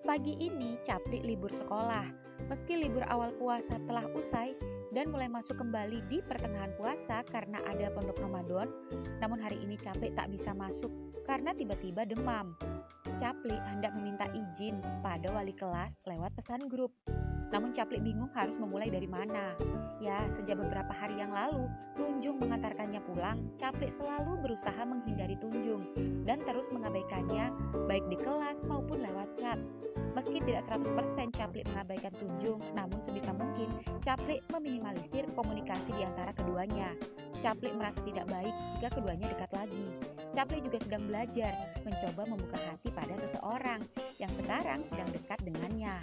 Pagi ini Capli libur sekolah. Meski libur awal puasa telah usai dan mulai masuk kembali di pertengahan puasa karena ada pondok Ramadan, namun hari ini Capli tak bisa masuk karena tiba-tiba demam. Capli hendak meminta izin pada wali kelas lewat pesan grup. Namun Capli bingung harus memulai dari mana. Ya, sejak beberapa hari yang lalu, Tunjung mengantarkannya pulang, Capli selalu berusaha menghindari Tunjung dan terus mengabaikannya baik di kelas maupun lewat chat. Meski tidak 100% Capli mengabaikan Tunjung, namun sebisa mungkin Capli meminimalisir komunikasi di antara keduanya. Capli merasa tidak baik jika keduanya dekat lagi. Capli juga sedang belajar mencoba membuka hati pada seseorang yang sekarang sedang dekat dengannya.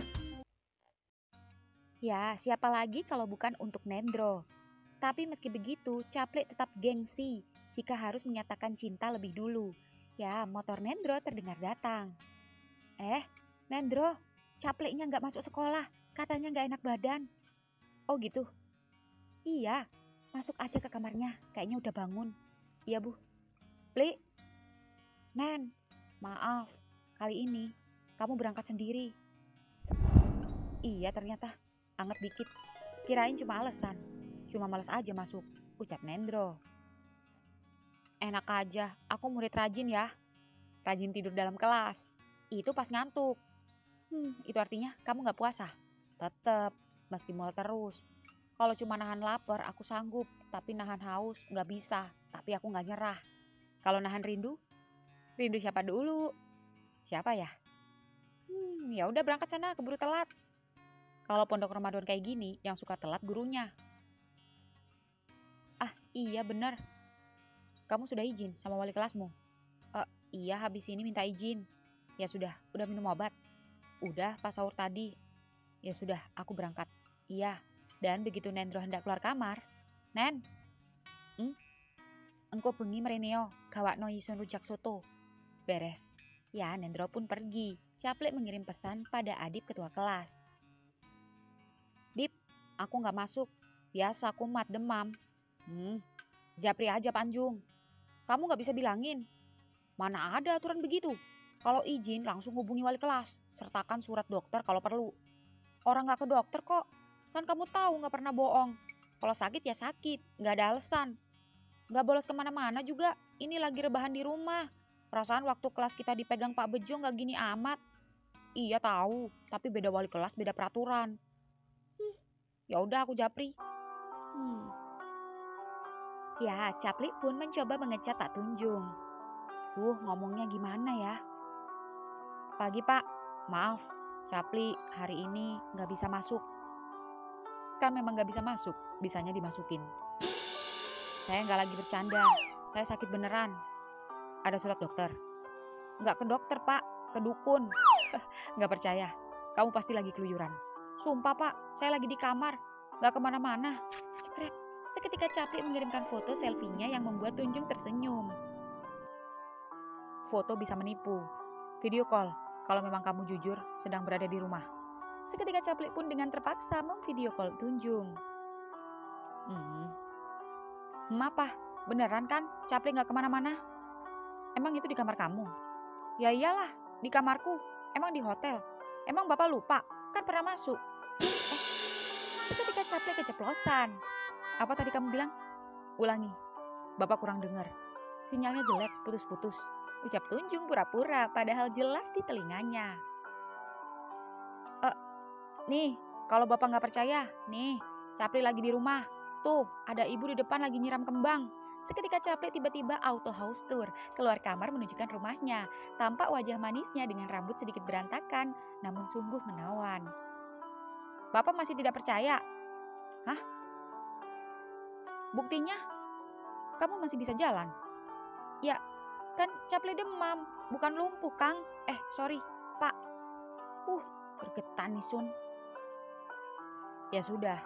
Ya, siapa lagi kalau bukan untuk Nendro? Tapi meski begitu, Capli tetap gengsi jika harus menyatakan cinta lebih dulu. Ya, motor Nendro terdengar datang. Nendro, Capli-nya nggak masuk sekolah, katanya nggak enak badan. Oh gitu? Iya, masuk aja ke kamarnya, kayaknya udah bangun. Iya bu. Pli, Nen, maaf, kali ini kamu berangkat sendiri. Iya ternyata, anget dikit. Kirain cuma alasan, cuma males aja masuk, ucap Nendro. Enak aja, aku murid rajin ya. Rajin tidur dalam kelas. Itu pas ngantuk. Itu artinya kamu gak puasa? Tetep, meski mual terus. Kalau cuma nahan lapar, aku sanggup. Tapi nahan haus, gak bisa. Tapi aku gak nyerah. Kalau nahan rindu? Rindu siapa dulu? Siapa ya? Ya udah berangkat sana, keburu telat. Kalau pondok Ramadan kayak gini, yang suka telat gurunya. Ah, iya bener. Kamu sudah izin sama wali kelasmu? Iya, habis ini minta izin. Ya sudah, udah minum obat? Udah, pas sahur tadi. Ya sudah, aku berangkat. Iya, dan begitu Nendro hendak keluar kamar. Nen, engko bengi mereneo, gawakno isun rujak soto. Beres. Ya, Nendro pun pergi. Capli mengirim pesan pada Adip ketua kelas. Dip, aku gak masuk. Biasa kumat demam. Japri aja Panjung. Kamu gak bisa bilangin. Mana ada aturan begitu. Kalau izin langsung hubungi wali kelas. Sertakan surat dokter kalau perlu. Orang gak ke dokter kok. Kan kamu tahu gak pernah bohong. Kalau sakit ya sakit. Gak ada alasan. Gak bolos kemana-mana juga. Ini lagi rebahan di rumah. Perasaan waktu kelas kita dipegang Pak Bejo gak gini amat. Iya tahu. Tapi beda wali kelas beda peraturan. Ya udah aku Japri. Ya, Capli pun mencoba mengecat Pak Tunjung. Ngomongnya gimana ya? Pagi Pak, maaf, Capli hari ini gak bisa masuk. Kan memang gak bisa masuk, bisanya dimasukin. Saya gak lagi bercanda, saya sakit beneran. Ada surat dokter? Gak ke dokter Pak, ke dukun. Gak percaya, kamu pasti lagi keluyuran. Sumpah Pak, saya lagi di kamar, gak kemana-mana. Cekrek, seketika Capli mengirimkan foto selfie-nya yang membuat Tunjung tersenyum. Foto bisa menipu. Video call, kalau memang kamu jujur sedang berada di rumah. Seketika Capli pun dengan terpaksa memvideo call Tunjung. Apa? Beneran kan? Capli gak kemana-mana? Emang itu di kamar kamu? Ya iyalah, di kamarku. Emang di hotel? Emang bapak lupa? Kan pernah masuk. Seketika Capli keceplosan. Apa tadi kamu bilang? Ulangi. Bapak kurang dengar. Sinyalnya jelek, putus-putus. Ucap Tunjung pura-pura padahal jelas di telinganya. Nih, kalau bapak gak percaya, nih, Capli lagi di rumah. Tuh, ada ibu di depan lagi nyiram kembang. Seketika Capli tiba-tiba auto house tour, keluar kamar menunjukkan rumahnya. Tampak wajah manisnya dengan rambut sedikit berantakan, namun sungguh menawan. Bapak masih tidak percaya? Hah? Buktinya, kamu masih bisa jalan. Ya, kan Capli demam, bukan lumpuh, Kang. Sorry, Pak. Gregetan nih Sun. Ya sudah,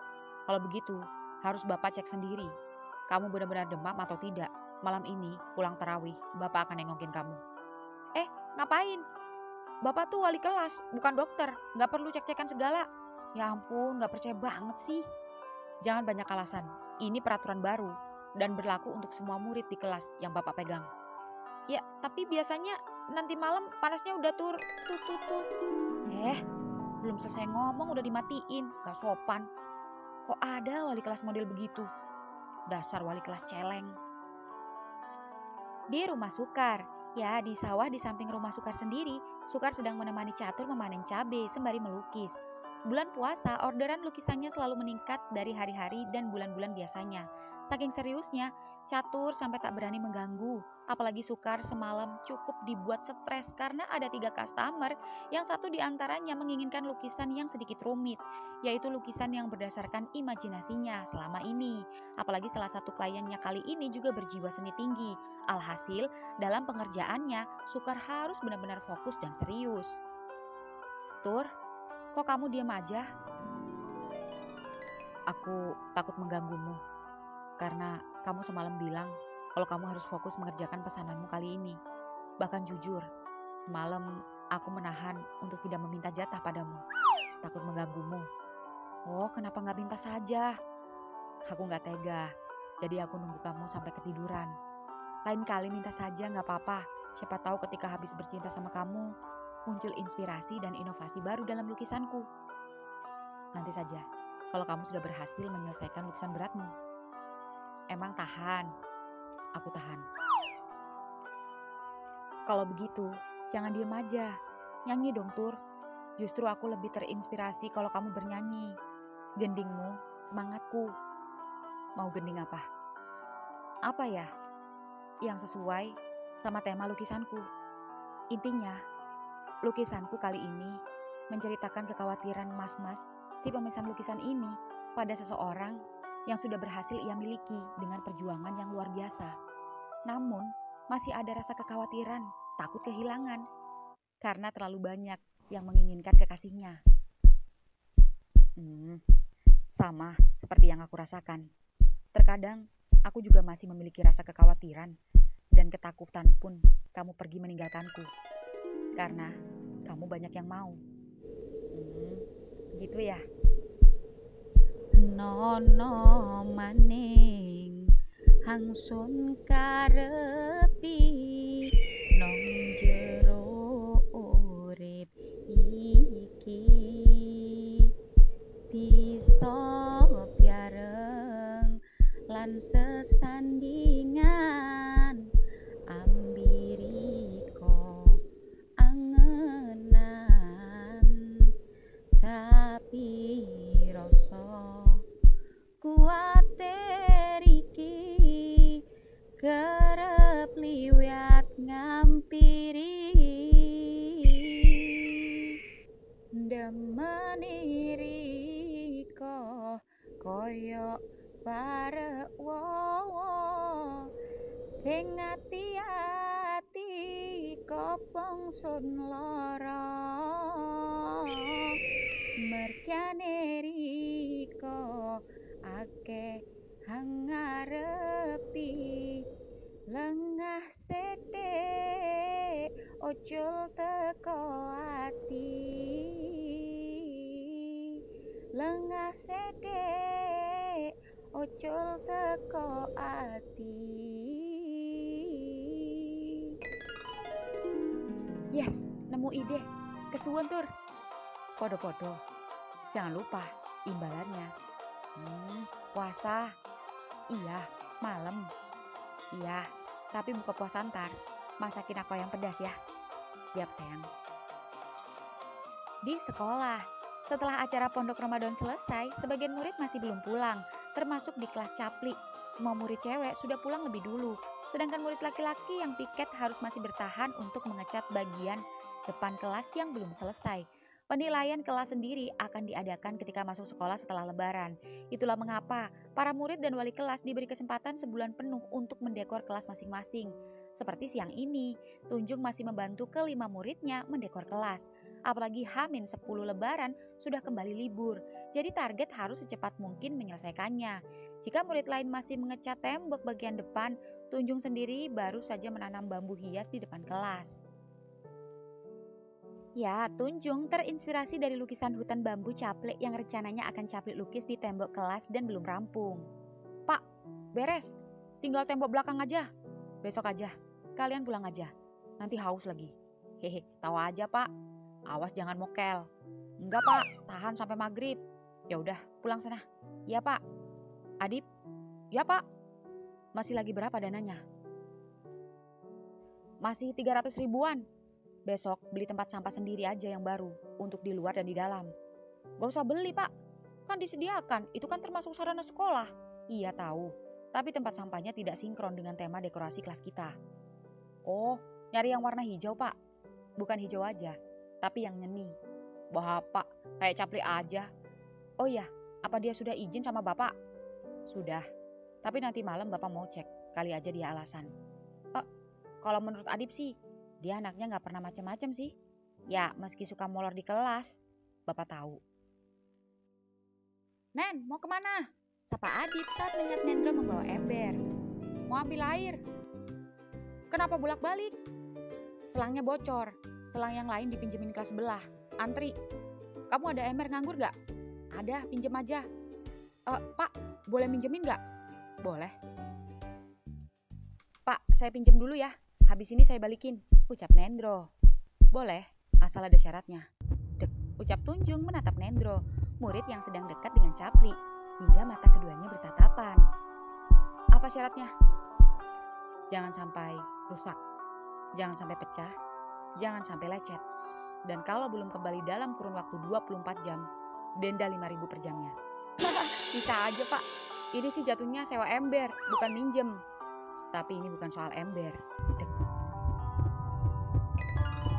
kalau begitu harus Bapak cek sendiri. Kamu benar-benar demam atau tidak. Malam ini pulang tarawih, Bapak akan nengokin kamu. Ngapain? Bapak tuh wali kelas, bukan dokter. Gak perlu cek-cekan segala. Ya ampun, gak percaya banget sih. Jangan banyak alasan. Ini peraturan baru dan berlaku untuk semua murid di kelas yang Bapak pegang. Ya, tapi biasanya nanti malam panasnya udah Belum selesai ngomong udah dimatiin, gak sopan. Kok ada wali kelas model begitu? Dasar wali kelas celeng. Di rumah Sukar, ya di sawah di samping rumah Sukar sendiri, Sukar sedang menemani Catur memanen cabai sembari melukis. Bulan puasa, orderan lukisannya selalu meningkat dari hari-hari dan bulan-bulan biasanya. Saking seriusnya, Catur sampai tak berani mengganggu. Apalagi Sukar semalam cukup dibuat stres karena ada 3 customer yang satu diantaranya menginginkan lukisan yang sedikit rumit, yaitu lukisan yang berdasarkan imajinasinya selama ini. Apalagi salah satu kliennya kali ini juga berjiwa seni tinggi. Alhasil, dalam pengerjaannya, Sukar harus benar-benar fokus dan serius. Tur, kok kamu diam aja? Aku takut mengganggumu, karena kamu semalam bilang kalau kamu harus fokus mengerjakan pesananmu kali ini. Bahkan jujur, semalam aku menahan untuk tidak meminta jatah padamu. Takut mengganggumu. Oh, kenapa nggak minta saja? Aku nggak tega, jadi aku nunggu kamu sampai ketiduran. Lain kali minta saja nggak apa-apa. Siapa tahu ketika habis bercinta sama kamu, muncul inspirasi dan inovasi baru dalam lukisanku. Nanti saja, kalau kamu sudah berhasil menyelesaikan lukisan beratmu. Emang tahan? Aku tahan. Kalau begitu, jangan diem aja. Nyanyi dong, Tur. Justru aku lebih terinspirasi kalau kamu bernyanyi. Gendingmu, semangatku. Mau gending apa? Apa ya? Yang sesuai sama tema lukisanku. Intinya, lukisanku kali ini menceritakan kekhawatiran mas-mas si pemesan lukisan ini pada seseorang yang sudah berhasil ia miliki dengan perjuangan yang luar biasa. Namun, masih ada rasa kekhawatiran, takut kehilangan, karena terlalu banyak yang menginginkan kekasihnya. Sama seperti yang aku rasakan. Terkadang, aku juga masih memiliki rasa kekhawatiran dan ketakutan pun kamu pergi meninggalkanku. Karena kamu banyak yang mau. Gitu ya. Nono maning hangsun karepi nong jero urip iki bisa piareng lan sesandingan ambiriko angenan tapi rasa kuatir iki kerep liwat ngampiri demeniriko koyo parek wowo sing ati-ati kopongsun lara merkyane riko akeh hangarepi lengah sithik ojol teko ati lengah sithik ojol teko ati. Yes, nemu ide. Kesuwun, Tur. Podo-podo. Jangan lupa imbalannya. Puasa. Iya, malam. Iya, tapi buka puasa ntar. Masakin aku yang pedas ya. Siap, sayang. Di sekolah. Setelah acara pondok Ramadan selesai, sebagian murid masih belum pulang, termasuk di kelas Capli. Semua murid cewek sudah pulang lebih dulu, sedangkan murid laki-laki yang piket harus masih bertahan untuk mengecat bagian depan kelas yang belum selesai. Penilaian kelas sendiri akan diadakan ketika masuk sekolah setelah Lebaran. Itulah mengapa para murid dan wali kelas diberi kesempatan sebulan penuh untuk mendekor kelas masing-masing. Seperti siang ini, Tunjung masih membantu kelima muridnya mendekor kelas. Apalagi H-10 Lebaran sudah kembali libur, jadi target harus secepat mungkin menyelesaikannya. Jika murid lain masih mengecat tembok bagian depan, Tunjung sendiri baru saja menanam bambu hias di depan kelas. Ya, Tunjung terinspirasi dari lukisan hutan bambu Caplek yang rencananya akan Caplek lukis di tembok kelas dan belum rampung. Pak, beres. Tinggal tembok belakang aja. Besok aja. Kalian pulang aja. Nanti haus lagi. Hehe, tahu aja, Pak. Awas jangan mokel. Enggak pak, tahan sampai maghrib. Ya udah, pulang sana. Iya pak. Adip? Ya pak. Masih lagi berapa dananya? Masih 300 ribuan. Besok beli tempat sampah sendiri aja yang baru, untuk di luar dan di dalam. Gak usah beli pak, kan disediakan, itu kan termasuk sarana sekolah. Iya tahu, tapi tempat sampahnya tidak sinkron dengan tema dekorasi kelas kita. Oh, nyari yang warna hijau pak. Bukan hijau aja, tapi yang nyeni. Bapak, kayak capli aja. Oh iya, apa dia sudah izin sama bapak? Sudah, tapi nanti malam bapak mau cek, kali aja dia alasan. Kalau menurut Adip sih, dia anaknya gak pernah macam-macam sih. Ya, meski suka molor di kelas, bapak tahu. Nen, mau kemana? Sapa Adip saat melihat Nendro membawa ember. Mau ambil air. Kenapa bolak-balik? Selangnya bocor, selang yang lain dipinjemin kelas sebelah. Antri. Kamu ada ember nganggur gak? Ada, pinjem aja. Pak, boleh minjemin gak? Boleh. Pak, saya pinjem dulu ya. Habis ini saya balikin, ucap Nendro. Boleh, asal ada syaratnya. Dek, ucap Tunjung menatap Nendro, murid yang sedang dekat dengan Capli, hingga mata keduanya bertatapan. Apa syaratnya? Jangan sampai rusak, jangan sampai pecah, jangan sampai lecet. Dan kalau belum kembali dalam kurun waktu 24 jam, denda 5.000 per jamnya. Bisa aja pak, ini sih jatuhnya sewa ember, bukan minjem. Tapi ini bukan soal ember. Dek.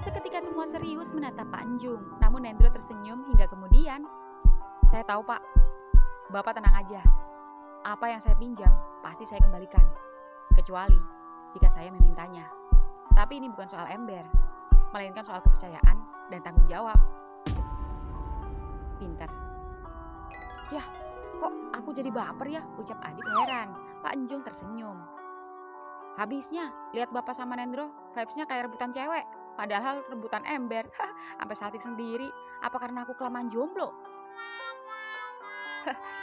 Seketika semua serius menatap Pak Enjung, namun Nendro tersenyum hingga kemudian. Saya tahu pak, bapak tenang aja. Apa yang saya pinjam, pasti saya kembalikan. Kecuali jika saya memintanya. Tapi ini bukan soal ember, melainkan soal kepercayaan dan tanggung jawab. Pinter. Yah, kok aku jadi baper ya, ucap Adip heran. Pak Enjung tersenyum. Habisnya, lihat bapak sama Nendro, vibes-nya kayak rebutan cewek. Padahal rebutan ember. Sampai saltik sendiri. Apa karena aku kelamaan jomblo?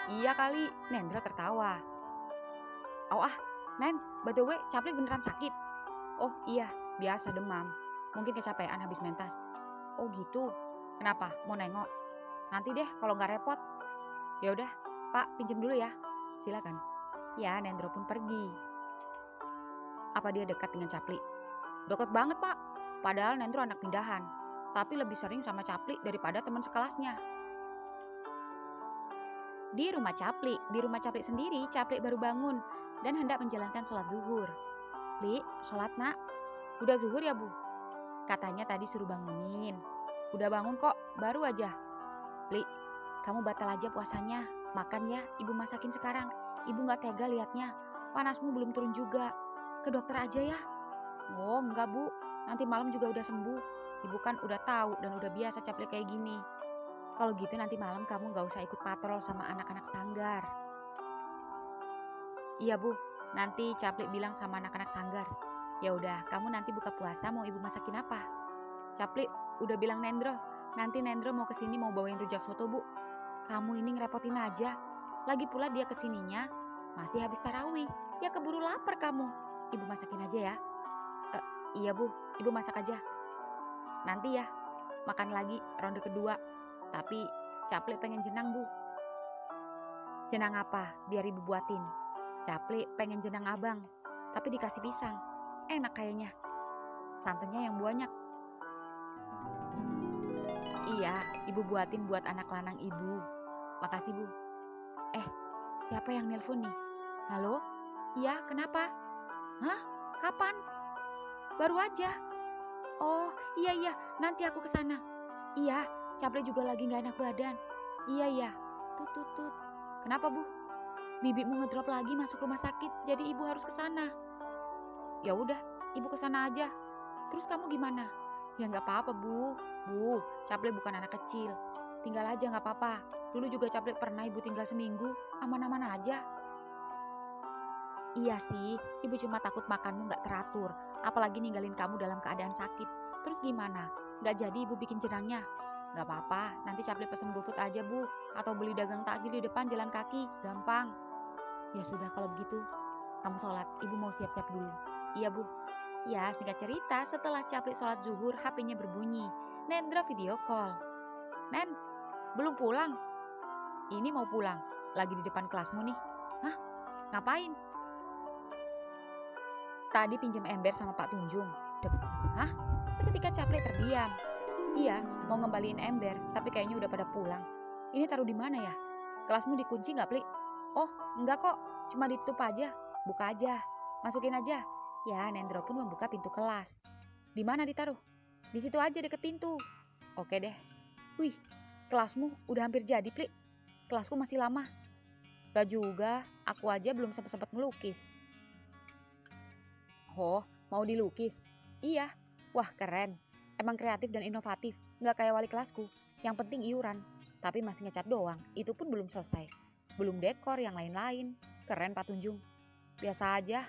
Iya kali, Nendro tertawa. Oh Nen, by the way, Capli beneran sakit? Oh iya, biasa demam. Mungkin kecapean habis mentas. Oh gitu, kenapa? Mau nengok? Nanti deh kalau nggak repot. Ya udah, Pak, pinjem dulu ya. Silakan. Ya, Nendro pun pergi. Apa dia dekat dengan Capli? Dekat banget pak, padahal Nendro anak pindahan. Tapi lebih sering sama Capli daripada teman sekelasnya. Di rumah Capli sendiri, Capli baru bangun dan hendak menjalankan sholat zuhur. Pli, sholat nak. Udah zuhur ya bu? Katanya tadi suruh bangunin. Udah bangun kok, baru aja. Pli, kamu batal aja puasanya. Makan ya, ibu masakin sekarang. Ibu gak tega liatnya, panasmu belum turun juga. Ke dokter aja ya. Oh enggak bu, nanti malam juga udah sembuh. Ibu kan udah tahu dan udah biasa Capli kayak gini. Kalau gitu nanti malam kamu gak usah ikut patrol sama anak-anak sanggar. Iya bu, nanti Capli bilang sama anak-anak sanggar. Ya udah, kamu nanti buka puasa mau ibu masakin apa? Capli udah bilang Nendro, nanti Nendro mau kesini mau bawain rujak soto bu. Kamu ini ngerepotin aja. Lagi pula dia kesininya masih habis tarawih. Ya keburu lapar kamu. Ibu masakin aja ya. Iya bu, ibu masak aja. Nanti ya, makan lagi ronde kedua. Tapi Capli pengen jenang bu. Jenang apa? Biar ibu buatin. Capli pengen jenang abang, tapi dikasih pisang. Enak kayaknya. Santannya yang banyak. Iya, ibu buatin buat anak lanang ibu. Makasih bu. Siapa yang nelpon nih? Halo? Iya, kenapa? Hah? Kapan? Baru aja. Oh, iya, nanti aku kesana. Iya, Capli juga lagi gak enak badan. Iya. Tut. Kenapa bu? Bibimu ngedrop lagi masuk rumah sakit, jadi ibu harus kesana. Ya udah, ibu kesana aja. Terus kamu gimana? Ya gak apa-apa bu. Bu, Capli bukan anak kecil. Tinggal aja gak apa-apa. Dulu juga Capli pernah ibu tinggal seminggu, aman-aman aja. Iya sih, ibu cuma takut makanmu gak teratur, apalagi ninggalin kamu dalam keadaan sakit. Terus gimana? Gak jadi ibu bikin jenangnya? Gak apa-apa, nanti Capli pesen GoFood aja bu, atau beli dagang takjil di depan jalan kaki, gampang. Ya sudah kalau begitu, kamu sholat, ibu mau siap-siap dulu. Iya bu. Ya singkat cerita, setelah Capli sholat zuhur, HP-nya berbunyi. Nendro video call. Nen, belum pulang? Ini mau pulang, lagi di depan kelasmu nih. Hah? Ngapain? Tadi pinjam ember sama Pak Tunjung. Hah? Seketika Capli terdiam. Iya, mau ngembaliin ember, tapi kayaknya udah pada pulang. Ini taruh di mana ya? Kelasmu dikunci nggak, Pli? Oh, enggak kok, cuma ditutup aja. Buka aja, masukin aja. Ya, Nendro pun membuka pintu kelas. Di mana ditaruh? Di situ aja deket pintu. Oke deh. Wih, kelasmu udah hampir jadi, Pli. Kelasku masih lama. Gak juga, aku aja belum sempat melukis. Oh, mau dilukis? Iya. Wah, keren. Emang kreatif dan inovatif. Nggak kayak wali kelasku. Yang penting iuran. Tapi masih ngecat doang. Itu pun belum selesai. Belum dekor yang lain-lain. Keren Pak Tunjung. Biasa aja.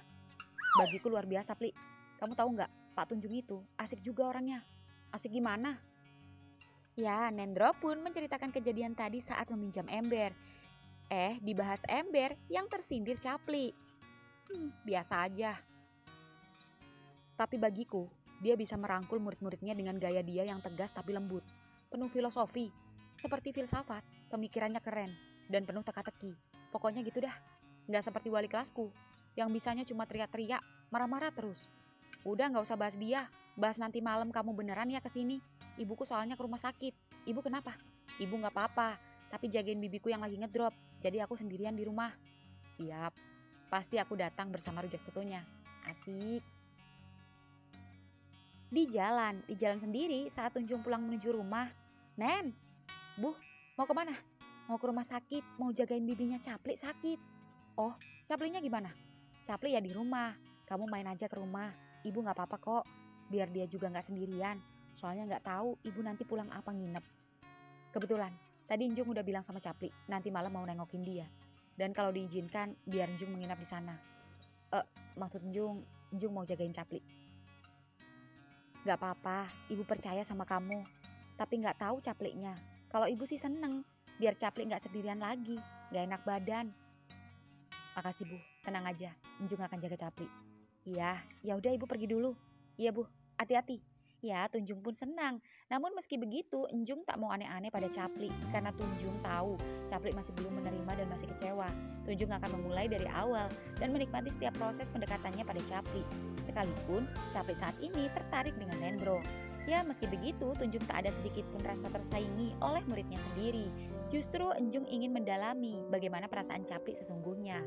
Bagiku luar biasa, Pli. Kamu tahu nggak? Pak Tunjung itu asik juga orangnya. Asik gimana? Ya, Nendro pun menceritakan kejadian tadi saat meminjam ember. Dibahas ember yang tersindir Capli. Biasa aja. Tapi bagiku, dia bisa merangkul murid-muridnya dengan gaya dia yang tegas tapi lembut. Penuh filosofi. Seperti filsafat, pemikirannya keren. Dan penuh teka-teki. Pokoknya gitu dah. Nggak seperti wali kelasku. Yang bisanya cuma teriak-teriak, marah-marah terus. Udah nggak usah bahas dia. Bahas nanti malam kamu beneran ya kesini. Ibuku soalnya ke rumah sakit. Ibu kenapa? Ibu nggak apa-apa. Tapi jagain bibiku yang lagi ngedrop. Jadi aku sendirian di rumah. Siap. Pasti aku datang bersama rujak sotonya. Asik. Di jalan sendiri saat Tunjung pulang menuju rumah. Nen, Bu, mau kemana? Mau ke rumah sakit, mau jagain bibinya Capli sakit. Oh, Caplinya gimana? Capli ya di rumah. Kamu main aja ke rumah. Ibu gak apa-apa kok. Biar dia juga gak sendirian. Soalnya gak tahu ibu nanti pulang apa nginep. Kebetulan, tadi Njung udah bilang sama Capli, nanti malam mau nengokin dia. Dan kalau diizinkan, biar Njung menginap di sana. Maksud Njung mau jagain Capli. Gak apa-apa, ibu percaya sama kamu. Tapi gak tahu Caplinya. Kalau ibu sih seneng, biar Capli gak sendirian lagi. Gak enak badan. Makasih Bu, tenang aja. Njung akan jaga Capli. Iya, ya udah ibu pergi dulu. Iya Bu, hati-hati. Ya, Tunjung pun senang. Namun meski begitu, Njung tak mau aneh-aneh pada Capli. Karena Tunjung tahu Capli masih belum menerima dan masih kecewa. Tunjung akan memulai dari awal dan menikmati setiap proses pendekatannya pada Capli. Sekalipun Capli saat ini tertarik dengan Nendro. Ya, meski begitu, Tunjung tak ada sedikit pun rasa tersaingi oleh muridnya sendiri. Justru Njung ingin mendalami bagaimana perasaan Capli sesungguhnya.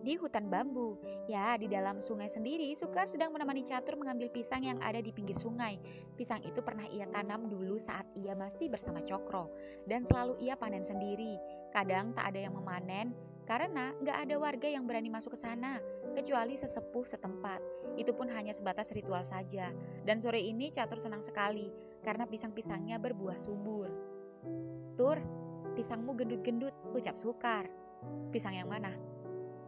Di hutan bambu, ya di dalam sungai sendiri, Sukar sedang menemani Catur mengambil pisang yang ada di pinggir sungai. Pisang itu pernah ia tanam dulu saat ia masih bersama Cokro, dan selalu ia panen sendiri. Kadang tak ada yang memanen, karena gak ada warga yang berani masuk ke sana, kecuali sesepuh setempat. Itu pun hanya sebatas ritual saja. Dan sore ini Catur senang sekali, karena pisang-pisangnya berbuah subur. Tur, pisangmu gendut-gendut, ucap Sukar. Pisang yang mana?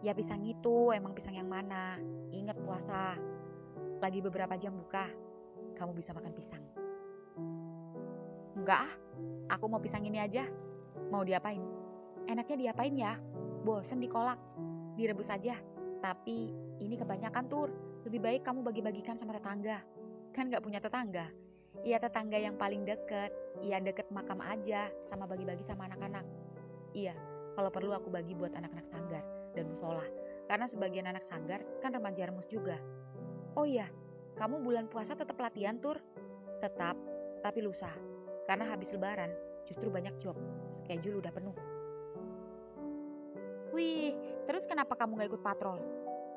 Ya pisang itu, emang pisang yang mana? Ingat puasa. Lagi beberapa jam buka. Kamu bisa makan pisang. Enggak, aku mau pisang ini aja. Mau diapain? Enaknya diapain ya? Bosen dikolak. Direbus aja. Tapi ini kebanyakan Tur. Lebih baik kamu bagi-bagikan sama tetangga. Kan gak punya tetangga. Iya tetangga yang paling deket. Iya deket makam aja. Sama bagi-bagi sama anak-anak. Iya, kalau perlu aku bagi buat anak-anak sanggar dan musola, karena sebagian anak sanggar kan remaja remus juga. Oh iya, kamu bulan puasa tetap latihan Tur? Tetap, tapi lusa, karena habis lebaran justru banyak job, schedule udah penuh. Wih, terus kenapa kamu gak ikut patrol?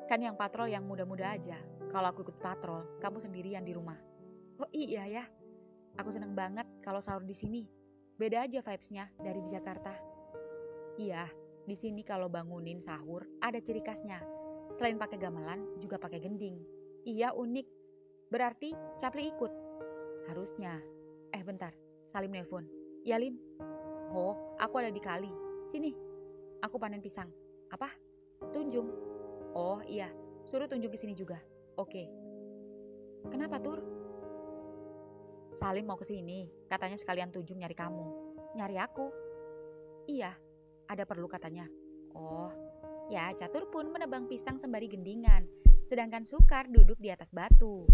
Kan yang patrol yang muda-muda aja. Kalau aku ikut patrol, kamu sendirian di rumah. Oh iya ya, aku seneng banget kalau sahur di sini. Beda aja vibes-nya dari di Jakarta. Iya, di sini kalau bangunin sahur ada ciri khasnya. Selain pakai gamelan, juga pakai gending. Iya, unik. Berarti Capli ikut? Harusnya. Bentar, Salim nelpon. Ya, Lim. Oh, aku ada di kali. Sini, aku panen pisang. Apa? Tunjung. Oh, iya. Suruh Tunjung ke sini juga. Oke. Kenapa, Tur? Salim mau ke sini. Katanya sekalian Tunjung nyari kamu. Nyari aku? Iya. Ada perlu katanya. Oh, ya Catur pun menebang pisang sembari gendingan, sedangkan Sukar duduk di atas batu.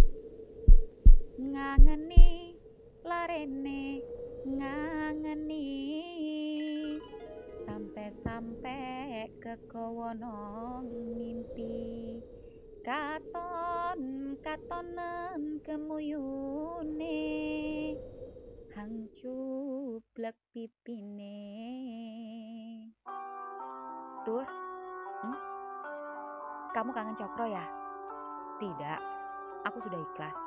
ngangeni larene ngangeni sampai kekowono ngimpi katonen kemuyune hangcuplek pipine. Tur, kamu kangen Cokro ya? Tidak, aku sudah ikhlas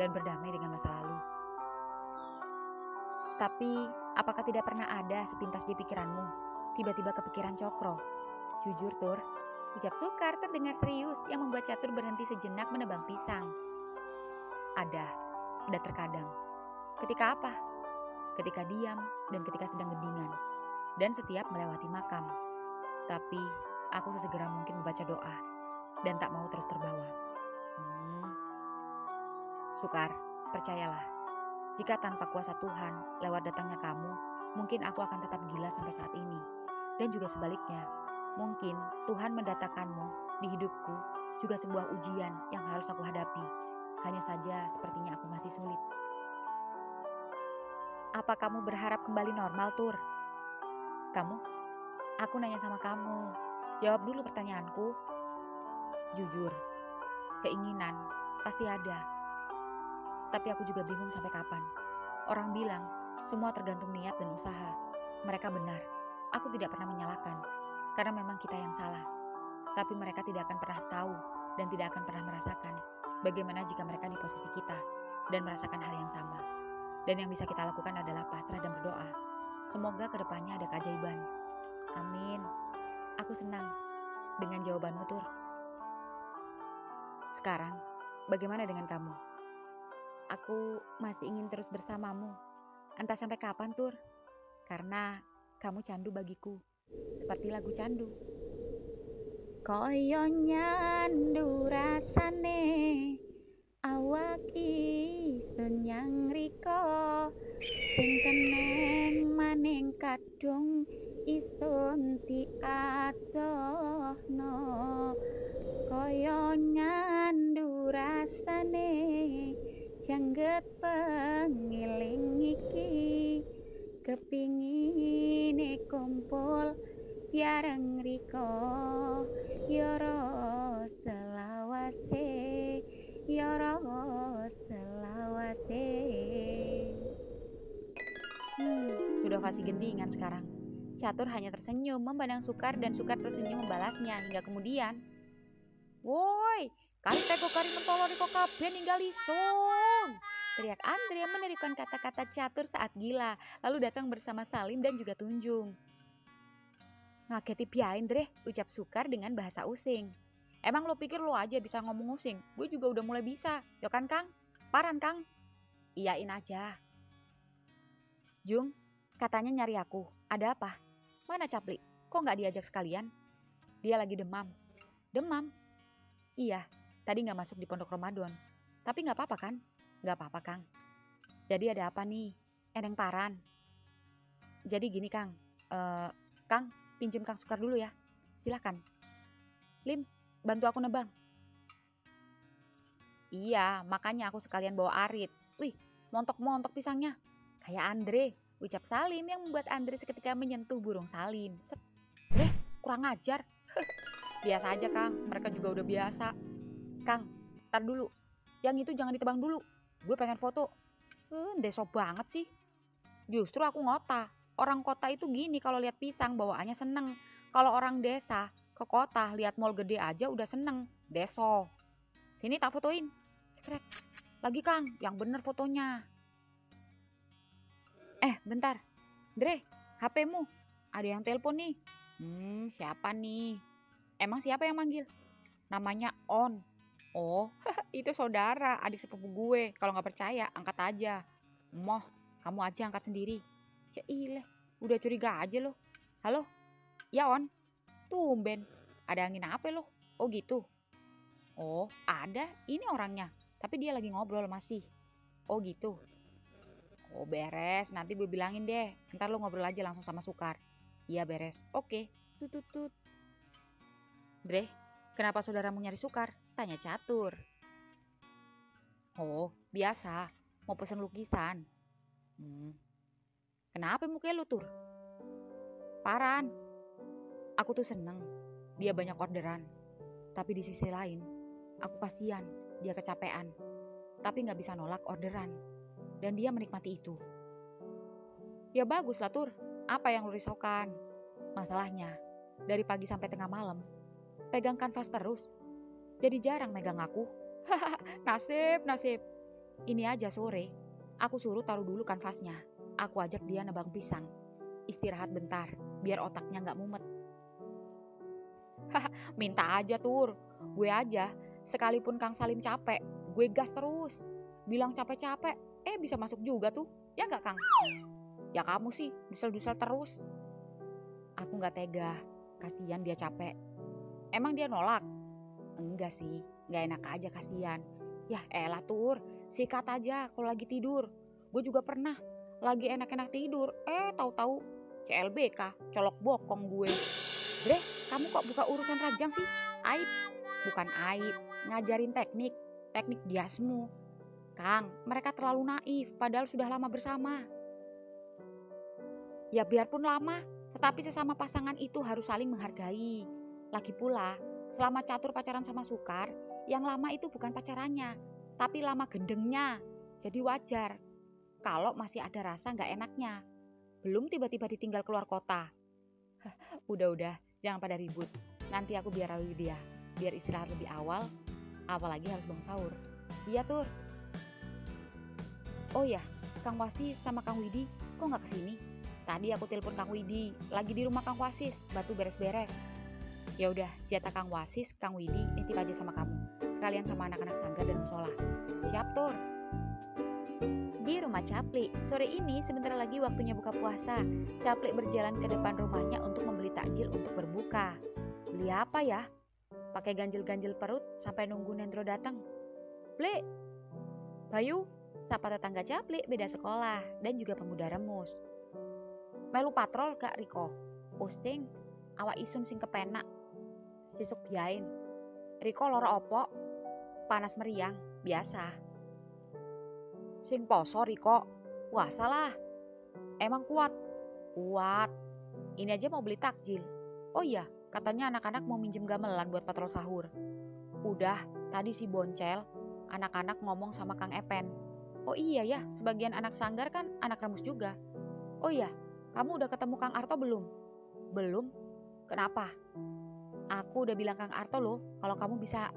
dan berdamai dengan masa lalu. Tapi, apakah tidak pernah ada sepintas di pikiranmu, tiba-tiba kepikiran Cokro? Jujur, Tur, ucap Sukar terdengar serius yang membuat Catur berhenti sejenak menebang pisang. Ada, dan terkadang. Ketika apa? Ketika diam dan ketika sedang gendingan. Dan setiap melewati makam. Tapi, aku sesegera mungkin membaca doa dan tak mau terus terbawa. Sukar, percayalah. Jika tanpa kuasa Tuhan, lewat datangnya kamu, mungkin aku akan tetap gila sampai saat ini. Dan juga sebaliknya, mungkin Tuhan mendatangkanmu di hidupku juga sebuah ujian yang harus aku hadapi. Hanya saja sepertinya aku masih sulit. Apa kamu berharap kembali normal, Tur? Kamu? Aku nanya sama kamu. Jawab dulu pertanyaanku. Jujur, keinginan pasti ada. Tapi aku juga bingung sampai kapan. Orang bilang, semua tergantung niat dan usaha. Mereka benar. Aku tidak pernah menyalahkan. Karena memang kita yang salah. Tapi mereka tidak akan pernah tahu dan tidak akan pernah merasakan bagaimana jika mereka di posisi kita dan merasakan hal yang sama. Dan yang bisa kita lakukan adalah pasrah dan berdoa. Semoga kedepannya ada keajaiban. Amin. Aku senang dengan jawabanmu, Tur. Sekarang, bagaimana dengan kamu? Aku masih ingin terus bersamamu. Entah sampai kapan, Tur. Karena kamu candu bagiku. Seperti lagu candu. Koyo nyandu rasane awak iso nyang riko sing keneng maning kadung iso diadohno koyo nyandu rasane jangget pengiling iki kepingine kumpul biareng riko yoro selawase yoro selawase. Sudah fasih gendingan sekarang. Catur hanya tersenyum memandang Sukar dan Sukar tersenyum membalasnya hingga kemudian, "Woi, kari teko kari mentolo riko kabeh ninggal isun!" teriak Andre yang menirukan kata-kata Catur saat gila, lalu datang bersama Salim dan juga Tunjung. "Ngageti piye, Andre," ucap Sukar dengan bahasa using. "Emang lo pikir lo aja bisa ngomong using? Gue juga udah mulai bisa. Yo kan, Kang? Paran, Kang?" "Iyain aja." "Jung, katanya nyari aku. Ada apa? Mana Capli? Kok nggak diajak sekalian?" "Dia lagi demam." "Demam?" "Iya, tadi nggak masuk di pondok Ramadan. Tapi nggak apa-apa kan?" "Nggak apa-apa, Kang." "Jadi ada apa nih? Eneng paran?" "Jadi gini, Kang. Kang, pinjem Kang Sukar dulu ya. Silakan. Lim, bantu aku nebang." "Iya, makanya aku sekalian bawa arit. Wih, montok-montok pisangnya. Kayak Andre," ucap Salim yang membuat Andre seketika menyentuh burung Salim. Set. "Dre, kurang ajar." "Biasa aja, Kang. Mereka juga udah biasa." "Kang, tar dulu. Yang itu jangan ditebang dulu. Gue pengen foto." Deso banget sih." "Justru aku ngota. Orang kota itu gini kalau lihat pisang bawaannya seneng. Kalau orang desa ke kota lihat mall gede aja udah seneng. Deso. Sini tak fotoin." Cekrek. "Lagi Kang, yang bener fotonya." Bentar. Dre, HP-mu. Ada yang telepon nih." Siapa nih?" "Emang siapa yang manggil?" "Namanya On." "Oh, itu saudara, adik sepupu gue. Kalau nggak percaya, angkat aja." "Moh, kamu aja angkat sendiri." "Ceileh, udah curiga aja lo." "Halo? Ya On, tumben. Ada angin apa lo?" "Oh gitu." "Oh, ada. Ini orangnya. Tapi dia lagi ngobrol masih." "Oh gitu." "Oh beres, nanti gue bilangin deh. Ntar lo ngobrol aja langsung sama Sukar." "Iya beres." "Oke." Tututut. "Dre, kenapa saudaramu nyari Sukar?" tanya Catur. "Oh, Biasa, mau pesen lukisan. Kenapa mukanya lu, Tur? Paran. Aku tuh seneng dia banyak orderan. Tapi di sisi lain, aku kasihan dia kecapean. Tapi gak bisa nolak orderan. Dan dia menikmati itu. Ya bagus lah, Tur. Apa yang lu risaukan? Masalahnya, dari pagi sampai tengah malam, pegang kanvas terus. Jadi jarang megang aku. Nasib. Ini aja sore, aku suruh taruh dulu kanvasnya. Aku ajak dia nebang pisang. Istirahat bentar, biar otaknya gak mumet. Minta aja, Tur. Gue aja, sekalipun Kang Salim capek, gue gas terus. Bilang capek-capek, bisa masuk juga tuh. Ya gak, Kang? Ya kamu sih, dusel-dusel terus. Aku gak tega, kasihan dia capek. Emang dia nolak? Enggak sih, gak enak aja kasihan. Ya elah, Tur, sikat aja kalau lagi tidur. Gue juga pernah lagi enak-enak tidur, tahu-tahu CLBK, colok bokong gue. Bre, kamu kok buka urusan rajang sih? Aib. Bukan aib, ngajarin teknik biasmu. Kang, mereka terlalu naif, padahal sudah lama bersama. Ya biarpun lama, tetapi sesama pasangan itu harus saling menghargai. Lagi pula, selama Catur pacaran sama Sukar, yang lama itu bukan pacarannya, tapi lama gendengnya. Jadi wajar kalau masih ada rasa gak enaknya. Belum tiba-tiba ditinggal keluar kota. Udah, jangan pada ribut. Nanti aku biar rawi dia, biar istirahat lebih awal, apalagi harus bangun sahur. Iya, Tur. Oh ya, Kang Wasis sama Kang Widi kok gak kesini? Tadi aku telepon Kang Widi, lagi di rumah Kang Wasis, bantu beres-beres. Ya udah, jatah Kang Wasis, Kang Widi nitip aja sama kamu. Sekalian sama anak-anak sanggar dan musola. Siap, Tur. Di rumah Capli, sore ini sebentar lagi waktunya buka puasa. Capli berjalan ke depan rumahnya untuk membeli takjil untuk berbuka. Beli apa ya? Pakai ganjil-ganjil perut sampai nunggu Nendro datang. Ble, Bayu, sapa tetangga Capli beda sekolah dan juga pemuda remus. Melu patrol gak Riko? Posting, awak isun sing kepenak. Sisuk biain. Riko loro opo? Panas meriang, biasa. Sing poso Riko, puasa lah. Emang kuat? Kuat. Ini aja mau beli takjil. Oh iya, katanya anak-anak mau minjem gamelan buat patrol sahur. Udah, tadi si Boncel, anak-anak ngomong sama Kang Epen. Oh iya ya, sebagian anak sanggar kan anak remus juga. Oh iya, kamu udah ketemu Kang Arto belum? Belum? Kenapa? Aku udah bilang Kang Arto loh, kalau kamu bisa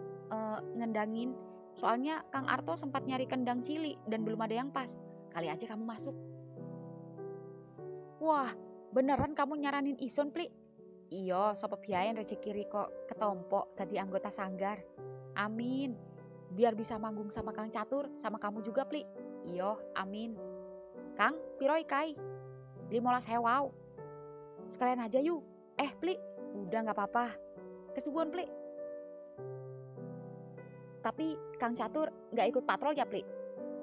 ngendangin. Soalnya Kang Arto sempat nyari kendang cili dan belum ada yang pas. Kali aja kamu masuk. Wah, beneran kamu nyaranin Ison, Pli? Iyo, sopo biayen rezeki Riko ketompo tadi anggota sanggar. Amin. Biar bisa manggung sama Kang Catur, sama kamu juga, Pli. Iyo, amin. Kang, piroi kai? 15 hewau. Sekalian aja yuk. Pli, udah gak apa-apa. Kesubuhan, Pli. Tapi Kang Catur gak ikut patrol ya, Pli?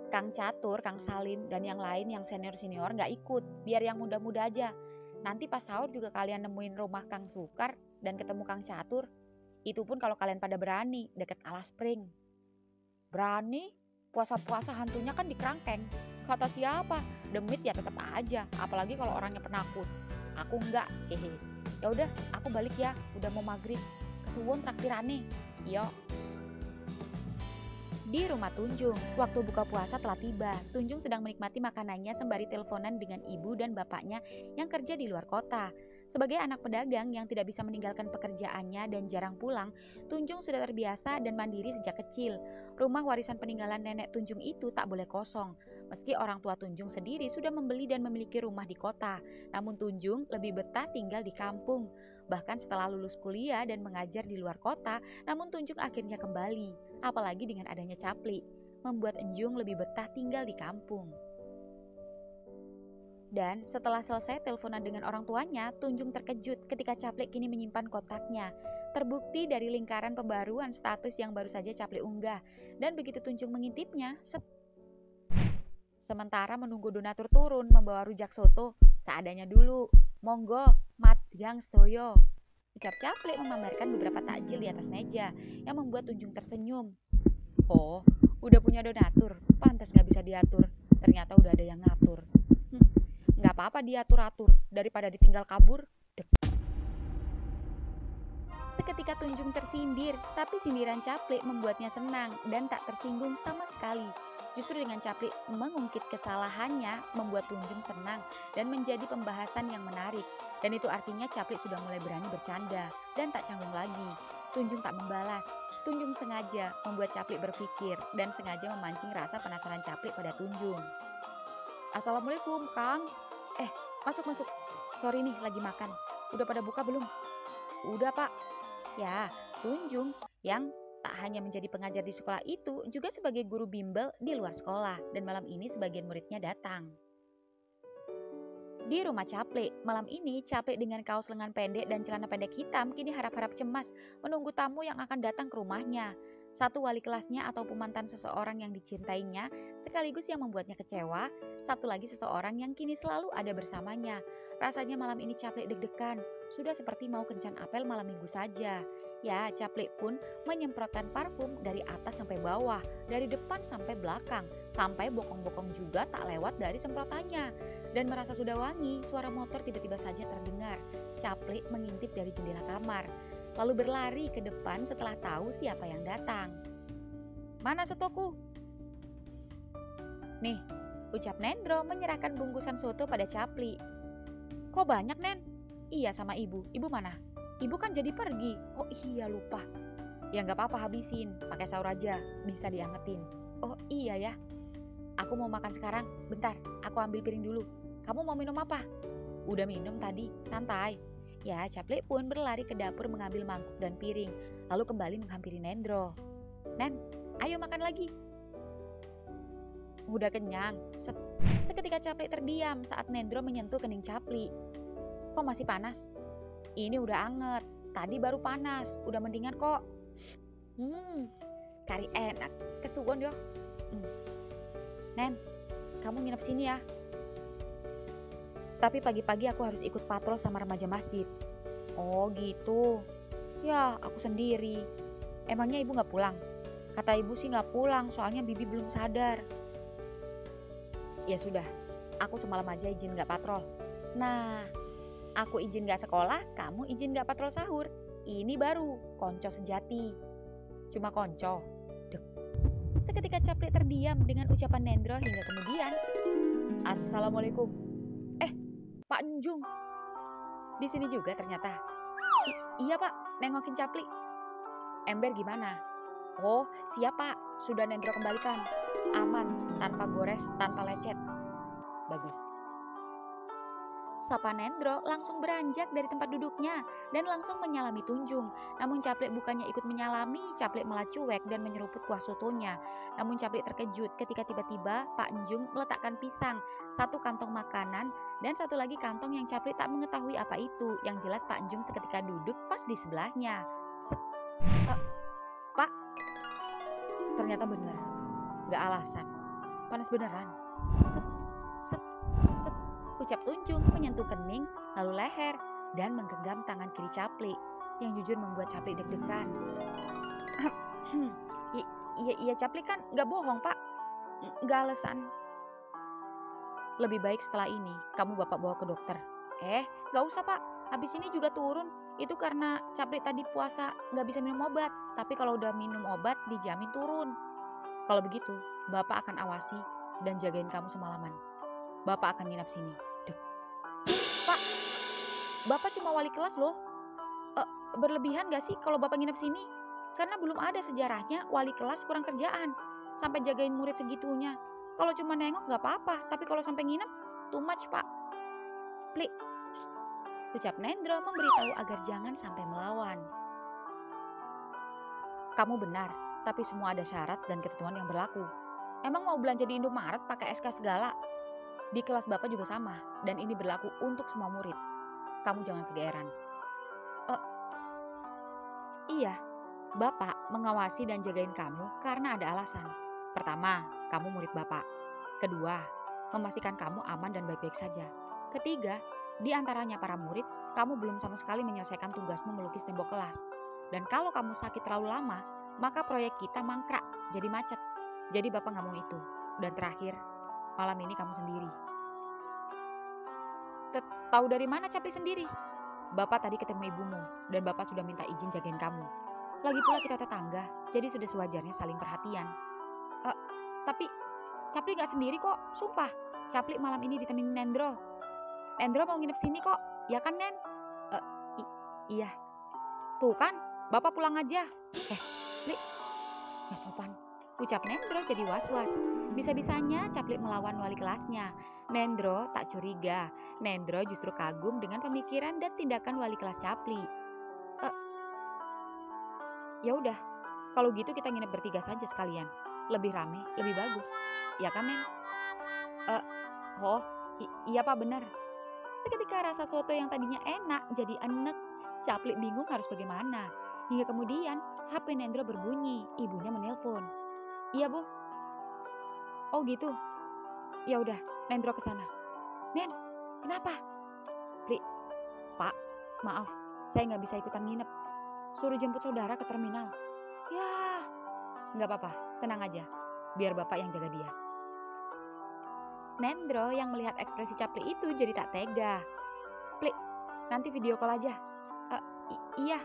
Kang Catur, Kang Salim, dan yang lain yang senior-senior gak ikut. Biar yang muda-muda aja. Nanti pas sahur juga kalian nemuin rumah Kang Sukar dan ketemu Kang Catur. Itu pun kalau kalian pada berani, deket Alas Spring. Berani? Puasa-puasa hantunya kan di kerangkeng. Kata siapa? Demit ya tetap aja. Apalagi kalau orangnya penakut. Aku enggak, hehe. Ya udah, aku balik ya. Udah mau maghrib. Kesuwun traktirane. Yo. Di rumah Tunjung, waktu buka puasa telah tiba. Tunjung sedang menikmati makanannya sembari teleponan dengan ibu dan bapaknya yang kerja di luar kota. Sebagai anak pedagang yang tidak bisa meninggalkan pekerjaannya dan jarang pulang, Tunjung sudah terbiasa dan mandiri sejak kecil. Rumah warisan peninggalan nenek Tunjung itu tak boleh kosong. Meski orang tua Tunjung sendiri sudah membeli dan memiliki rumah di kota, namun Tunjung lebih betah tinggal di kampung. Bahkan setelah lulus kuliah dan mengajar di luar kota, namun Tunjung akhirnya kembali. Apalagi dengan adanya Capli, membuat Enjung lebih betah tinggal di kampung. Dan setelah selesai teleponan dengan orang tuanya, Tunjung terkejut ketika Capli kini menyimpan kotaknya. Terbukti dari lingkaran pembaruan status yang baru saja Capli unggah. Dan begitu Tunjung mengintipnya, sementara menunggu donatur turun membawa rujak soto, seadanya dulu. Monggo, madyang sedoyo. Ucap Capli memamerkan beberapa takjil di atas meja yang membuat Tunjung tersenyum. Oh, Udah punya donatur, pantas gak bisa diatur. Ternyata udah ada yang ngatur. Gak apa-apa diatur-atur, daripada ditinggal kabur. Seketika Tunjung tersindir, tapi sindiran Caplik membuatnya senang dan tak tersinggung sama sekali. Justru dengan Caplik mengungkit kesalahannya membuat Tunjung senang dan menjadi pembahasan yang menarik. Dan itu artinya Caplik sudah mulai berani bercanda dan tak canggung lagi. Tunjung tak membalas. Tunjung sengaja membuat Caplik berpikir dan sengaja memancing rasa penasaran Caplik pada Tunjung. Assalamualaikum, Kang. Masuk. Sorry nih, lagi makan. Udah pada buka belum? Udah, Pak. Ya, Tunjung yang tak hanya menjadi pengajar di sekolah itu, juga sebagai guru bimbel di luar sekolah. Dan malam ini sebagian muridnya datang. Di rumah Caplik, malam ini Caplik dengan kaos lengan pendek dan celana pendek hitam kini harap-harap cemas menunggu tamu yang akan datang ke rumahnya. Satu wali kelasnya atau pemantan seseorang yang dicintainya, sekaligus yang membuatnya kecewa. Satu lagi seseorang yang kini selalu ada bersamanya. Rasanya malam ini Caplik deg-degan, sudah seperti mau kencan apel malam minggu saja. Ya, Caplik pun menyemprotkan parfum dari atas sampai bawah, dari depan sampai belakang, sampai bokong-bokong juga tak lewat dari semprotannya. Dan merasa sudah wangi, suara motor tiba-tiba saja terdengar. Caplik mengintip dari jendela kamar, lalu berlari ke depan setelah tahu siapa yang datang. Mana sotoku? Nih, ucap Nendro menyerahkan bungkusan soto pada Caplik. Kok banyak, Nen? Iya, sama ibu. Ibu mana? Ibu kan jadi pergi. Oh iya, lupa. Ya nggak apa-apa, habisin. Pakai sahur aja, bisa diangetin. Oh iya ya. Aku mau makan sekarang. Bentar, aku ambil piring dulu. Kamu mau minum apa? Udah minum tadi, santai. Ya, Caplik pun berlari ke dapur mengambil mangkuk dan piring, lalu kembali menghampiri Nendro. Nen, ayo makan lagi. Udah kenyang. Seketika Caplik terdiam saat Nendro menyentuh kening Caplik. Kok masih panas? Ini udah anget. Tadi baru panas. Udah mendingan kok. Kari enak. Kesuwon yo. Nen, kamu nginep sini ya. Tapi pagi-pagi aku harus ikut patrol sama remaja masjid. Oh gitu. Ya, aku sendiri. Emangnya ibu gak pulang? Kata ibu sih gak pulang, soalnya bibi belum sadar. Ya sudah, aku semalam aja izin gak patrol. Nah, aku izin gak sekolah, kamu izin gak patrol sahur. Ini baru, konco sejati. Cuma konco. Dek. Seketika Caplik terdiam dengan ucapan Nendro hingga kemudian, Assalamualaikum. Pak Njung. Di sini juga ternyata. Iya Pak, nengokin Caplik. Ember gimana? Oh, siap Pak. Sudah Nendro kembalikan. Aman, tanpa gores, tanpa lecet. Bagus. Sapa Nendro langsung beranjak dari tempat duduknya dan langsung menyalami Tunjung. Namun Caplik bukannya ikut menyalami, Caplik malah cuek dan menyeruput kuah sotonya. Namun Caplik terkejut ketika tiba-tiba Pak Njung meletakkan pisang, satu kantong makanan, dan satu lagi kantong yang Caplik tak mengetahui apa itu. Yang jelas Pak Njung seketika duduk pas di sebelahnya. Pak, ternyata bener, gak alasan, panas beneran. Set, ucap Tunjung menyentuh kening, lalu leher, dan menggenggam tangan kiri Caplik, yang jujur membuat Caplik deg-degan. Iya Caplik kan gak bohong Pak, gak alasan. Lebih baik setelah ini kamu bapak bawa ke dokter. Gak usah Pak, habis ini juga turun. Itu karena Caplik tadi puasa gak bisa minum obat, tapi kalau udah minum obat dijamin turun. Kalau begitu, bapak akan awasi dan jagain kamu semalaman. Bapak akan nginap sini. Pak, bapak cuma wali kelas loh. Berlebihan gak sih kalau bapak nginep sini? Karena belum ada sejarahnya wali kelas kurang kerjaan sampai jagain murid segitunya. Kalau cuma nengok gak apa-apa, tapi kalau sampai nginep, too much Pak. Plik, ucap Nendro memberitahu agar jangan sampai melawan. Kamu benar, tapi semua ada syarat dan ketentuan yang berlaku. Emang mau belanja di Indomaret pakai SK segala? Di kelas bapak juga sama, dan ini berlaku untuk semua murid. Kamu jangan kegeeran. Iya, bapak mengawasi dan jagain kamu karena ada alasan. Pertama, kamu murid bapak. Kedua, memastikan kamu aman dan baik-baik saja. Ketiga, di antaranya para murid, kamu belum sama sekali menyelesaikan tugasmu melukis tembok kelas. Dan kalau kamu sakit terlalu lama, maka proyek kita mangkrak, jadi macet. Jadi Bapak nggak mau itu. Dan terakhir, malam ini kamu sendiri. Tahu dari mana Capli sendiri? Bapak tadi ketemu ibumu, dan Bapak sudah minta izin jagain kamu. Lagi pula kita tetangga, jadi sudah sewajarnya saling perhatian. Tapi Capli gak sendiri kok, sumpah. Capli malam ini ditemenin Nendro. Nendro mau nginep sini kok, ya kan Nen? Iya. Tuh kan, Bapak pulang aja. Pli, gak sopan. Ucap Nendro jadi was-was. Bisa-bisanya Capli melawan wali kelasnya. Nendro tak curiga. Nendro justru kagum dengan pemikiran dan tindakan wali kelas Capli. Ya udah, kalau gitu kita nginep bertiga saja sekalian. Lebih rame, lebih bagus. Ya kan, Nen? Iya Pak, benar. Seketika rasa soto yang tadinya enak jadi enek. Capli bingung harus bagaimana. Hingga kemudian HP Nendro berbunyi, ibunya menelpon. Iya Bu. Oh gitu. Ya udah, Nendro ke sana. Nen, kenapa? Pli, Pak, maaf, saya nggak bisa ikutan nginep. Suruh jemput saudara ke terminal. Ya, nggak apa-apa, tenang aja. Biar Bapak yang jaga dia. Nendro yang melihat ekspresi Capli itu jadi tak tega. Pli, nanti video call aja. Iya.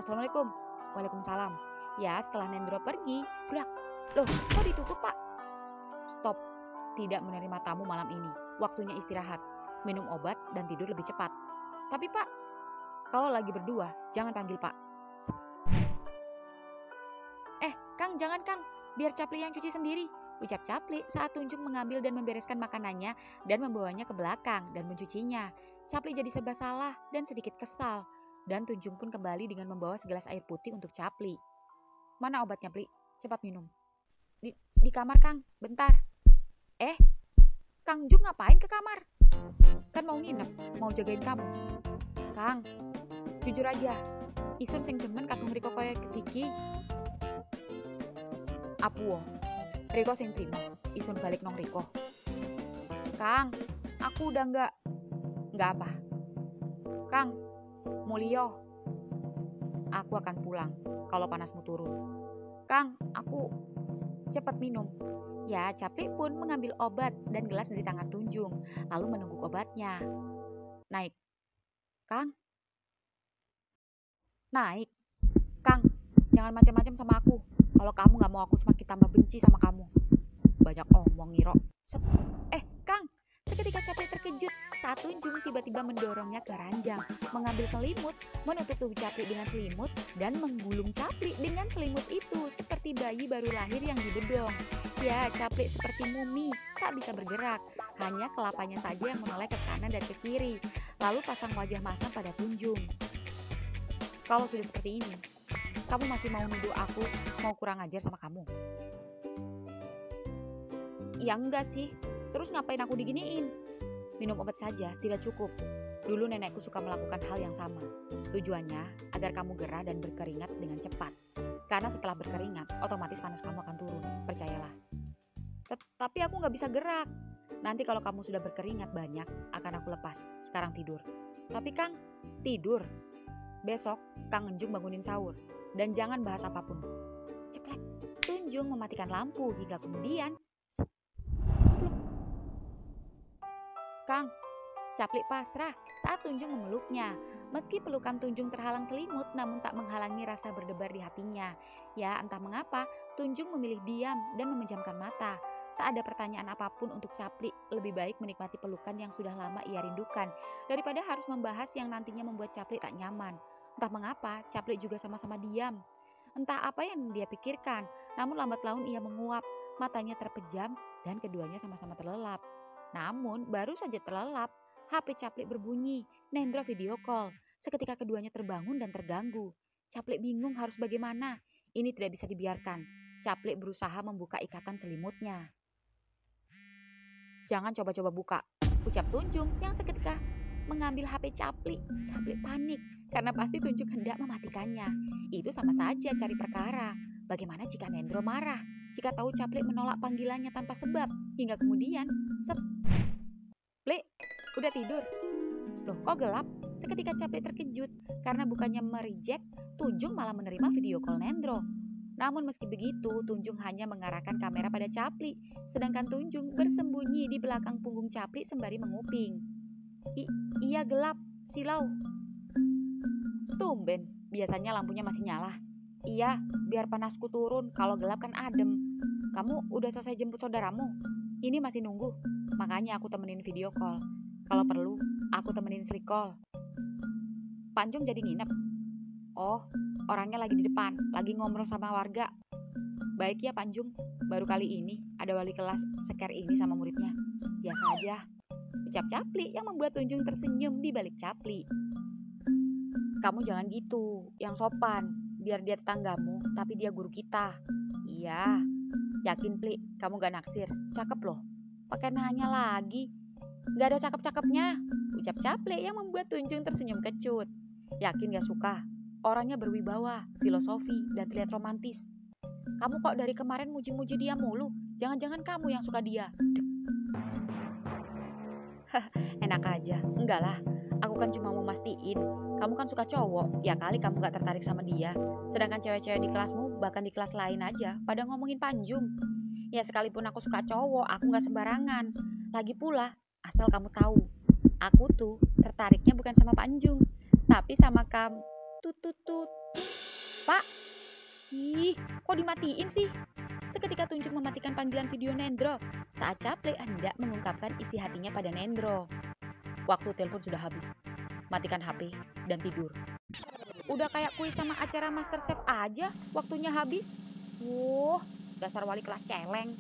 Assalamualaikum. Waalaikumsalam. Ya, setelah Nendro pergi, brak. Loh, kok ditutup Pak? Stop. Tidak menerima tamu malam ini. Waktunya istirahat, minum obat dan tidur lebih cepat. Tapi Pak, kalau lagi berdua, jangan panggil Pak. Kang, jangan Kang. Biar Capli yang cuci sendiri. Ucap Capli saat Tunjung mengambil dan membereskan makanannya dan membawanya ke belakang dan mencucinya. Capli jadi serba salah dan sedikit kesal. Dan Tunjung pun kembali dengan membawa segelas air putih untuk Capli. Mana obatnya, Pli? Cepat minum. Di kamar, Kang. Bentar. Kang Jung ngapain ke kamar? Kan mau nginep, mau jagain kamu. Kang, jujur aja. Isun sing demen kakung Riko koyo ketiki. Apuo. Riko sing trimo, Isun balik nong Riko. Kang, aku udah nggak apa. Kang, Mulio, aku akan pulang kalau panasmu turun. Kang, aku cepat minum. Ya, Capli pun mengambil obat dan gelas dari tangan Tunjung, lalu menunggu obatnya. Naik. Kang? Naik. Kang, jangan macam-macam sama aku. Kalau kamu gak mau aku semakin tambah benci sama kamu. Banyak omong, Ngiro. Kang, seketika Capli terkejut saat Tunjung tiba-tiba mendorongnya ke ranjang, mengambil selimut, menutup tubuh Capli dengan selimut, dan menggulung Capli dengan selimut itu seperti bayi baru lahir yang dibedong. Ya, Capli seperti mumi, tak bisa bergerak, hanya kelapanya saja yang menoleh ke kanan dan ke kiri, lalu pasang wajah masam pada Tunjung. Kalau sudah seperti ini, kamu masih mau nuduh aku mau kurang ajar sama kamu? Ya enggak sih, terus ngapain aku diginiin? Minum obat saja tidak cukup. Dulu nenekku suka melakukan hal yang sama. Tujuannya agar kamu gerah dan berkeringat dengan cepat. Karena setelah berkeringat, otomatis panas kamu akan turun, percayalah. Tapi aku gak bisa gerak. Nanti kalau kamu sudah berkeringat banyak, akan aku lepas. Sekarang tidur. Tapi Kang, tidur. Besok, Kang Enjung bangunin sahur. Dan jangan bahas apapun. Ceklek, Tunjung mematikan lampu hingga kemudian Kang, Capli pasrah saat Tunjung memeluknya. Meski pelukan Tunjung terhalang selimut, namun tak menghalangi rasa berdebar di hatinya. Ya, entah mengapa, Tunjung memilih diam dan memejamkan mata. Tak ada pertanyaan apapun untuk Capli, lebih baik menikmati pelukan yang sudah lama ia rindukan, daripada harus membahas yang nantinya membuat Capli tak nyaman. Entah mengapa, Capli juga sama-sama diam. Entah apa yang dia pikirkan, namun lambat laun ia menguap, matanya terpejam, dan keduanya sama-sama terlelap. Namun, baru saja terlelap, HP Capli berbunyi, Nendro video call. Seketika keduanya terbangun dan terganggu. Capli bingung harus bagaimana. Ini tidak bisa dibiarkan. Capli berusaha membuka ikatan selimutnya. Jangan coba-coba buka, ucap Tunjung yang seketika mengambil HP Capli. Capli panik, karena pasti Tunjung hendak mematikannya. Itu sama saja cari perkara. Bagaimana jika Nendro marah? Jika tahu Capli menolak panggilannya tanpa sebab, hingga kemudian, Pli, udah tidur? Loh, kok gelap? Seketika Capli terkejut, karena bukannya mereject, Tunjung malah menerima video call Nendro. Namun meski begitu, Tunjung hanya mengarahkan kamera pada Capli, sedangkan Tunjung bersembunyi di belakang punggung Capli sembari menguping. Iya gelap, silau. Tumben, biasanya lampunya masih nyala. Iya, biar panasku turun, kalau gelap kan adem. Kamu udah selesai jemput saudaramu? Ini masih nunggu, makanya aku temenin video call. Kalau perlu, aku temenin sleep call. Panjung jadi nginep? Oh, orangnya lagi di depan, lagi ngobrol sama warga. Baik ya Panjung, baru kali ini ada wali kelas sekar ini sama muridnya. Biasa aja, ucap Capli yang membuat Tunjung tersenyum di balik Capli. Kamu jangan gitu, yang sopan. Biar dia tetanggamu, tapi dia guru kita. Iya, yakin Pli, kamu gak naksir. Cakep loh. Pakai nanya lagi. Gak ada cakep-cakepnya, ucap Capli yang membuat Tunjung tersenyum kecut. Yakin gak suka? Orangnya berwibawa, filosofi, dan terlihat romantis. Kamu kok dari kemarin muji-muji dia mulu? Jangan-jangan kamu yang suka dia. Enak aja, enggak lah. Aku kan cuma mau mastiin, kamu kan suka cowok, ya kali kamu gak tertarik sama dia. Sedangkan cewek-cewek di kelasmu, bahkan di kelas lain aja, pada ngomongin Panjung. Ya sekalipun aku suka cowok, aku gak sembarangan. Lagi pula, asal kamu tahu, aku tuh tertariknya bukan sama Panjung, tapi sama kamu. Tututut. Pak, ih, kok dimatiin sih? Seketika Tunjung mematikan panggilan video Nendro saat Capli hendak mengungkapkan isi hatinya pada Nendro. Waktu telepon sudah habis. Matikan HP dan tidur. Udah kayak kuis sama acara MasterChef aja, waktunya habis. Wuh, dasar wali kelas celeng.